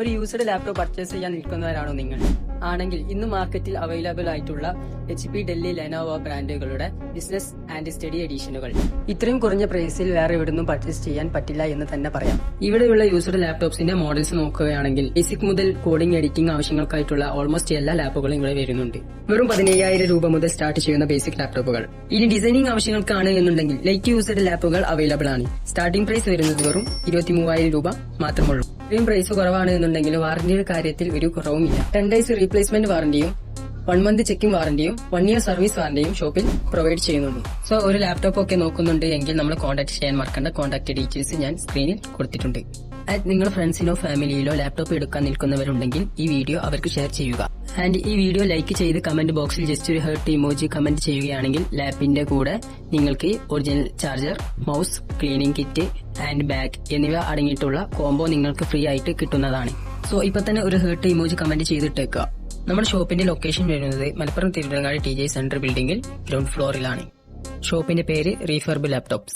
ഒരു used laptop purchase ചെയ്യാൻ നിൽക്കുന്നവരാണോ നിങ്ങൾ? ആണെങ്കിൽ ഇന്ന് മാർക്കറ്റിൽ അവൈലബിൾ ആയിട്ടുള്ള HP, ഡെല്ലി, ലെനോവോ ബ്രാൻഡുകളുടെ ബിസിനസ് ആൻഡ് സ്റ്റഡി എഡിഷനുകൾ ഇത്രയും കുറഞ്ഞ പ്രൈസിൽ വേറെ എവിടുന്നും പർച്ചേസ് ചെയ്യാൻ പറ്റില്ല എന്ന് തന്നെ പറയാം. ഇവിടെയുള്ള യൂസ്ഡ് ലാപ്ടോപ്സിന്റെ മോഡൽസ് നോക്കുകയാണെങ്കിൽ ബേസിക് മുതൽ കോഡിംഗ്, എഡിറ്റിംഗ് ആവശ്യങ്ങൾക്കായിട്ടുള്ള ഓൾമോസ്റ്റ് എല്ലാ ലാപ്പുകളും ഇവിടെ വരുന്നുണ്ട്. വെറും 15,000 രൂപ മുതൽ സ്റ്റാർട്ട് ചെയ്യുന്ന ബേസിക് ലാപ്ടോപ്പുകൾ. ഇനി ഡിസൈനിങ് ആവശ്യങ്ങൾക്കാണ് എന്നുണ്ടെങ്കിൽ ലൈറ്റ് യൂസ്ഡ് ലാപ്പുകൾ അവൈലബിൾ ആണ്. സ്റ്റാർട്ടിംഗ് പ്രൈസ് വരുന്നത് വെറും 23,000 രൂപ മാത്രമുള്ളൂ. ഇത്രയും പ്രൈസ് കുറവാണ് എന്നുണ്ടെങ്കിൽ വാറന്റിയുടെ കാര്യത്തിൽ ഒരു കുറവുമില്ല. 10 days റീപ്ലേസ്മെന്റ് വാറന്റിയും 1 month ചെക്കിംഗ് വാറന്റിയും 1 year സർവീസ് വാറന്റിയും ഷോപ്പിൽ പ്രൊവൈഡ് ചെയ്യുന്നുണ്ട്. സോ ഒരു ലാപ്ടോപ്പ് ഒക്കെ നോക്കുന്നുണ്ട് എങ്കിൽ നമ്മൾ കോൺടാക്ട് ചെയ്യാൻ മറക്കേണ്ട കോൺടാക്ട് ഡീറ്റെയിൽസ് ഞാൻ സ്ക്രീനിൽ കൊടുത്തിട്ടുണ്ട്. നിങ്ങളുടെ ഫ്രണ്ട്സിനോ ഫാമിലിയിലോ ലാപ്ടോപ്പ് എടുക്കാൻ നിൽക്കുന്നവരുണ്ടെങ്കിൽ ഈ വീഡിയോ അവർക്ക് ഷെയർ ചെയ്യുക. ആൻഡ് ഈ വീഡിയോ ലൈക്ക് ചെയ്ത് കമന്റ് ബോക്സിൽ ജസ്റ്റ് ഒരു ഹേർട്ട് ഇമോജി കമന്റ് ചെയ്യുകയാണെങ്കിൽ ലാപ്പിന്റെ കൂടെ നിങ്ങൾക്ക് original charger, mouse, cleaning kit and bag എന്നിവ അടങ്ങിയിട്ടുള്ള കോംബോ നിങ്ങൾക്ക് ഫ്രീ ആയിട്ട് കിട്ടുന്നതാണ്. സോ ഇപ്പൊ തന്നെ ഒരു ഹേർട്ട് ഇമോജി കമന്റ് ചെയ്തിട്ടേക്കുക. നമ്മുടെ ഷോപ്പിന്റെ ലൊക്കേഷൻ വരുന്നത് മലപ്പുറം തിരുവനങ്ങാടി TJ സെന്റർ ബിൽഡിംഗിൽ ഗ്രൗണ്ട് ഫ്ലോറിലാണ്. ഷോപ്പിന്റെ പേര് റീഫർബ് ലാപ്ടോപ്സ്.